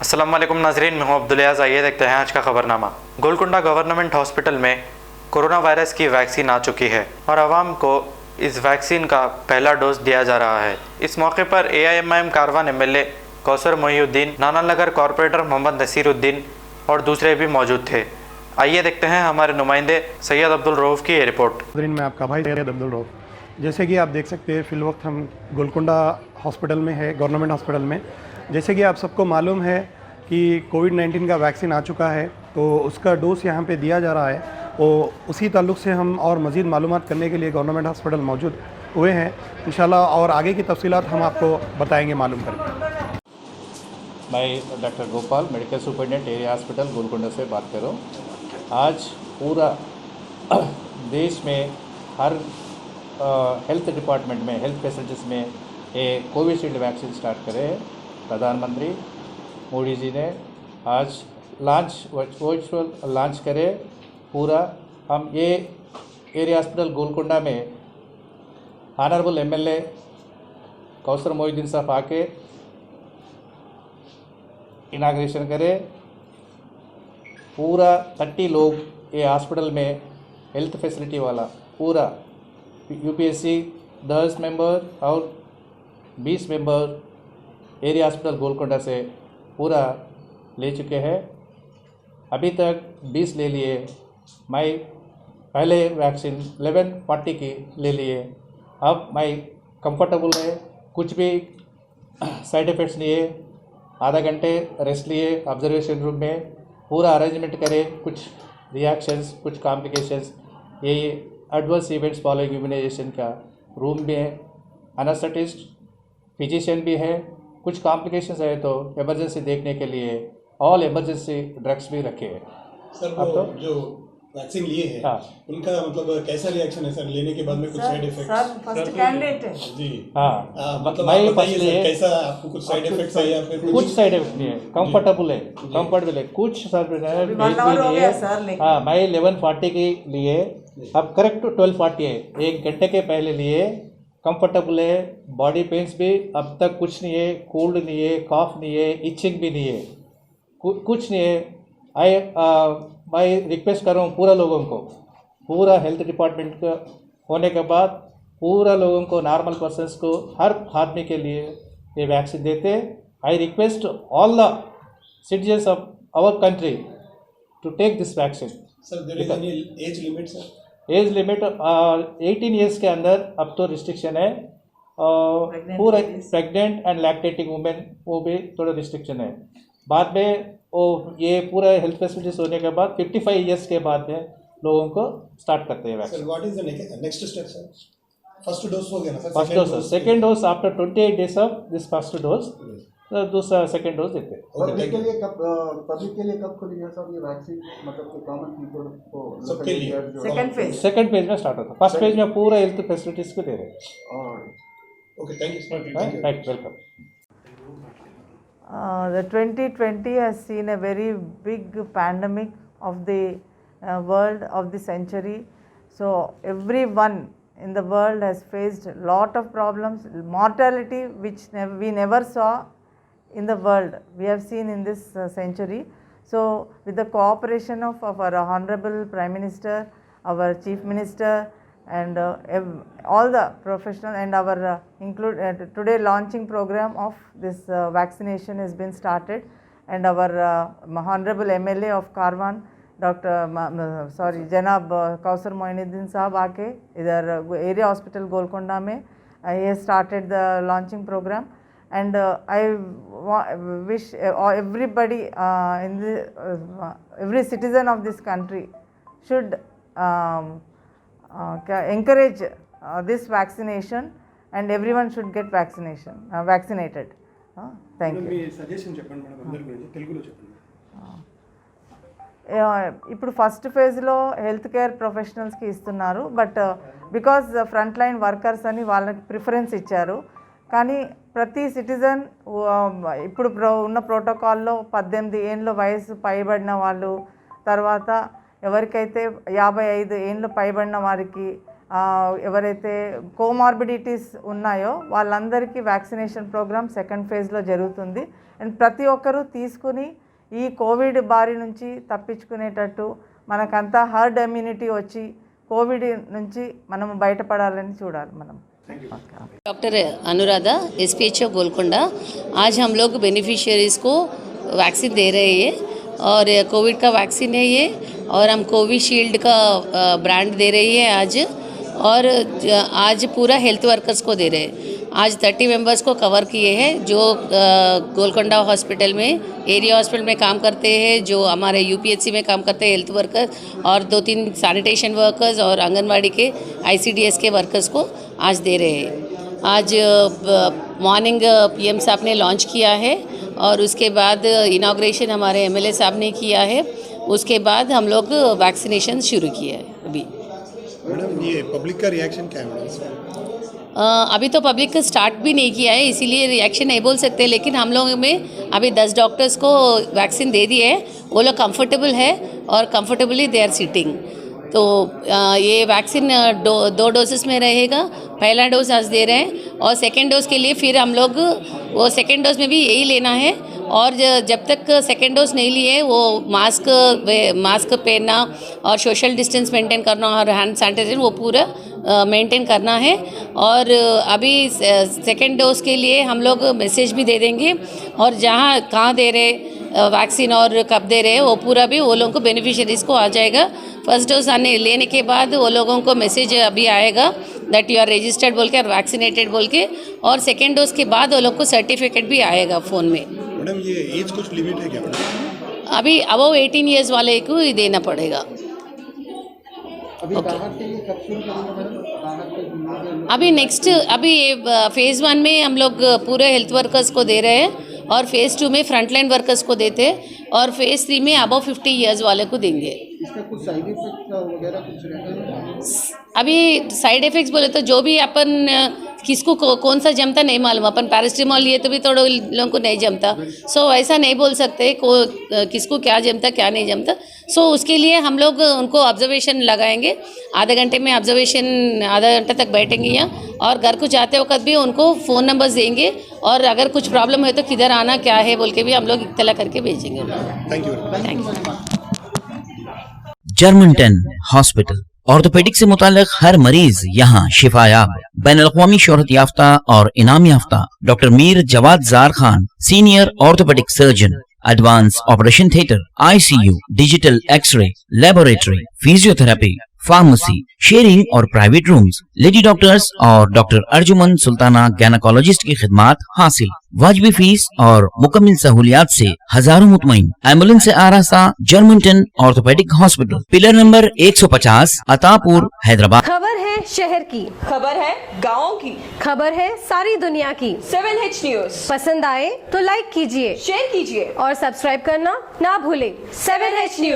अस्सलाम वालेकुम नाज़रीन, मैं हूं अब्दुल-याज़। आइए देखते हैं आज का खबरनामा। गोलकुंडा गवर्नमेंट हॉस्पिटल में कोरोना वायरस की वैक्सीन आ चुकी है और आवाम को इस वैक्सीन का पहला डोज दिया जा रहा है। इस मौके पर AIMIM Karwan MLA Kausar Mohiuddin, नानानगर corporator Mohammad Naseeruddin और दूसरे भी मौजूद थे। आइए देखते हैं हमारे नुमाइंदे सैयद अब्दुल रऊफ़ की ये रिपोर्ट। मैं आपका भाई सैयद अब्दुल रऊफ़। जैसे कि आप देख सकते हैं फिल वक्त हम गोलकुंडा हॉस्पिटल में है, गवर्नमेंट हॉस्पिटल में। जैसे कि आप सबको मालूम है कि कोविड-19 का वैक्सीन आ चुका है, तो उसका डोज यहाँ पे दिया जा रहा है। तो उसी ताल्लुक़ से हम और मज़ीद मालूमात करने के लिए गवर्नमेंट हॉस्पिटल मौजूद हुए हैं। इंशाल्लाह और आगे की तफसीलात हम आपको बताएंगे, मालूम करेंगे। मैं doctor Gopal, medical superintendent area hospital Golconda से बात कर रहा हूँ। आज पूरा देश में हर हेल्थ डिपार्टमेंट में, हेल्थ फैसिलिटीज़ में ये कोविशील्ड वैक्सीन स्टार्ट करे हैं। प्रधानमंत्री मोदी जी ने आज वर्चुअल लॉन्च करे पूरा। हम ये एरिया हॉस्पिटल गोलकुंडा में ऑनरेबल MLA कौसर मोहिउद्दीन साहब आके इनाग्रेशन करे। पूरा 30 लोग ये हॉस्पिटल में हेल्थ फैसिलिटी वाला पूरा UPSC 10 मेंबर और 20 मेंबर एरिया हॉस्पिटल गोलकुंडा से पूरा ले चुके हैं। अभी तक 20 ले लिए। मैं पहले वैक्सीन 1140 की ले लिए। अब मैं कंफर्टेबल है, कुछ भी साइड इफ़ेक्ट्स नहीं है। आधा घंटे रेस्ट लिए ऑब्जर्वेशन रूम में, पूरा अरेंजमेंट करे। कुछ रिएक्शंस, कुछ कॉम्प्लिकेशंस, ये एडवर्स इवेंट्स फॉलोइंग इम्यूनाइजेशन का रूम भी है, एनेस्थेटिस्ट फिजिशियन भी है। कुछ कॉम्प्लिकेशंस है तो इमरजेंसी देखने के लिए ऑल इमरजेंसी ड्रग्स भी रखे हैं। सर वो तो जो वैक्सीन लिए हैं, हाँ, उनका मतलब कैसा रिएक्शन है सर लेने के बाद में? कुछ side effects? Sir first candidate है जी हाँ, मतलब मैं आप बताइए फर्स्ट लिए, सर, कैसा आपको कुछ साइड इफेक्ट्स है या फिर कुछ साइड इफेक्ट नहीं है, कंफर्टेबल है, कंफर्टेबल है। कुछ सर अभी 1 hour हो गया सर लेकिन। हाँ, मैं 1140 के लिए, अब करेक्ट 1240 है, 1 घंटे के पहले लिए। कंफर्टेबल है, बॉडी पेन्स भी अब तक कुछ नहीं है, कोल्ड नहीं है, कॉफ नहीं है, इचिंग भी नहीं है, कुछ नहीं है। मैं रिक्वेस्ट कर रहा हूँ पूरा लोगों को, पूरा हेल्थ डिपार्टमेंट का होने के बाद पूरा लोगों को, नॉर्मल पर्सन्स को, हर आदमी के लिए ये वैक्सीन देते। I request all the citizens of our country to take this vaccine. Sir there is any age limit sir? Age limit 18 years के अंदर अब तो रिस्ट्रिक्शन है। पूरा प्रेग्नेंट एंड लैक्टेटिंग वुमेन वो भी थोड़ा रिस्ट्रिक्शन है। बाद में वो ये पूरा हेल्थ फैसिलिटीज होने के बाद 55 ईयर्स के बाद में लोगों को स्टार्ट करते हैं vaccine. Sir what is the next step sir? First dose हो गया ना sir? First dose, second dose after 28 days of this first dose, दूसरा सेकेंड डोज देते हैं। पब्लिक के लिए कब खुली है सर ये वैक्सीन? मतलब कि कॉमन पीपल को सबके लिए सेकेंड फेज में स्टार्ट होता है। फर्स्ट फेज में पूरा हेल्थ फैसिलिटीज को दे रहे हैं। Okay, thank you sir. Right, welcome. The 2020 has seen a very big pandemic of the world of the century. So everyone in the world has faced a lot of problems, mortality which we never saw in the world we have seen in this century. So with the cooperation of our Honorable Prime Minister, our Chief Minister and all the professional and our today launching program of this vaccination has been started, and our Honorable MLA of Karwan Janab Kausar Moinuddin Sahab आके इधर area hospital Golconda में he has started the launching program. And I wish everybody in the every citizen of this country should encourage this vaccination, and everyone should get vaccinated. Thank you. Me suggestion చెప్పండి madam, అందరి గురించి తెలుగులో చెప్పండి. ఇప్పుడు first ఫేజ్లో health care ప్రొఫెషనల్స్కి ఇస్తున్నారు, but because front line workers అని వాళ్ళకి ప్రిఫరెన్స్ ఇచ్చారు. కానీ ప్రతి సిటిజన్ ఇప్పుడు ఉన్న ప్రోటోకాల్లో 18 ఏళ్ళ వయసు పైబడిన వాళ్ళు, తర్వాత ఎవరికైతే 55 ఏళ్ళు పైబడిన వారికి ఎవరైతే కోమార్బిడిటీస్ ఉన్నాయో వాళ్ళందరికీ వ్యాక్సినేషన్ ప్రోగ్రామ్ సెకండ్ ఫేజ్లో జరుగుతుంది. అండ్ ప్రతి ఒక్కరూ తీసుకుని ఈ కోవిడ్ బారి నుంచి తప్పించుకునేటట్టు మనకంతా హర్డ్ ఇమ్యూనిటీ వచ్చి కోవిడ్ నుంచి మనం బయటపడాలని చూడాలి మనం. डॉक्टर अनुराधा SPHO गोलकुंडा, आज हम लोग बेनिफिशियरीज़ को वैक्सीन दे रहे हैं और कोविड का वैक्सीन है ये, और हम कोविशील्ड का ब्रांड दे रही है आज, और आज पूरा हेल्थ वर्कर्स को दे रहे हैं. आज 30 मेंबर्स को कवर किए हैं जो गोलकुंडा हॉस्पिटल में, एरिया हॉस्पिटल में काम करते हैं, जो हमारे UPHC में काम करते हैं हेल्थ वर्कर्स, और 2-3 सैनिटेशन वर्कर्स और आंगनवाड़ी के ICDS के वर्कर्स को आज दे रहे हैं. आज मॉर्निंग PM साहब ने लॉन्च किया है और उसके बाद इनाग्रेशन हमारे MLA साहब ने किया है. उसके बाद हम लोग वैक्सीनेशन शुरू किया है. मैडम ये पब्लिक का रिएक्शन क्या है मैडम? अभी तो पब्लिक का स्टार्ट भी नहीं किया है, इसीलिए रिएक्शन नहीं बोल सकते, लेकिन हम लोगों में अभी 10 डॉक्टर्स को वैक्सीन दे दिए है. वो लोग कंफर्टेबल है और कंफर्टेबली दे आर सिटिंग. तो ये वैक्सीन 2 डोजेस में रहेगा. पहला डोज आज दे रहे हैं और सेकेंड डोज के लिए फिर हम लोग वो सेकेंड डोज में भी यही लेना है. और जब तक सेकेंड डोज नहीं लिए वो मास्क पहनना और सोशल डिस्टेंस मेंटेन करना और हैंड सैनिटाइजर वो पूरा मेंटेन करना है. और अभी सेकेंड डोज के लिए हम लोग मैसेज भी दे देंगे और जहाँ कहाँ दे रहे वैक्सीन और कब दे रहे वो पूरा भी वो लोगों को बेनिफिशियरीज़ को आ जाएगा. फर्स्ट डोज लेने के बाद वो लोगों को मैसेज अभी आएगा दैट यू आर रजिस्टर्ड बोल के और वैक्सीनेटेड बोल के, और सेकेंड डोज के बाद वो लोग को सर्टिफिकेट भी आएगा फ़ोन में. मैडम ये एज कुछ लिमिट है क्या मैडम? अभी अबव 18 ईयर्स वाले को ही देना पड़ेगा. अभी राहत के लिए कब शुरू करेंगे मैडम? राहत के लिए अभी नेक्स्ट अभी फेज़ 1 में हम लोग पूरे हेल्थ वर्कर्स को दे रहे हैं और फेज़ 2 में फ्रंटलाइन वर्कर्स को देते हैं और फेज़ 3 में अबव 50 ईयर्स वाले को देंगे. इसका कुछ साइड इफेक्ट वगैरह कुछ रहता है? अभी साइड इफ़ेक्ट्स बोले तो जो भी अपन किसको कौन सा जमता नहीं मालूम. अपन पैरास्टामोल लिए तो भी थोड़ा लोगों को नहीं जमता. सो ऐसा नहीं बोल सकते किसको क्या जमता क्या नहीं जमता. सो उसके लिए हम लोग उनको ऑब्जर्वेशन लगाएंगे. आधे घंटे में ऑब्जर्वेशन आधा घंटा तक बैठेंगे यहाँ, और घर को जाते वक्त भी उनको फ़ोन नंबर्स देंगे और अगर कुछ प्रॉब्लम है तो किधर आना क्या है बोल के भी हम लोग इत्तला करके भेजेंगे. Thank you. Germanton hospital, orthopaedic से मुताल्लिक हर मरीज यहाँ शिफायाब. बैनुल-अक़वामी शोहरत याफ्ता और इनाम याफ्ता doctor Mir Jawad Zar Khan, senior orthopaedic surgeon, advance operation theatre, ICU, digital x-ray, laboratory, physiotherapy, pharmacy, sharing और प्राइवेट रूम्स, लेडी डॉक्टर्स और डॉक्टर अर्जुमन सुल्ताना गैनाकोलॉजिस्ट की खिदमात हासिल. वाजबी फीस और मुकम्मल सहूलियात से हजारों मुतमईन. एम्बुलेंस से आरास्ता Germantown orthopaedic hospital, pillar number 150, Attapur, Hyderabad. खबर है शहर की, खबर है गाँव की, खबर है सारी दुनिया की. 7H न्यूज पसंद आए तो लाइक कीजिए, शेयर कीजिए और सब्सक्राइब करना ना भूले. 7H news.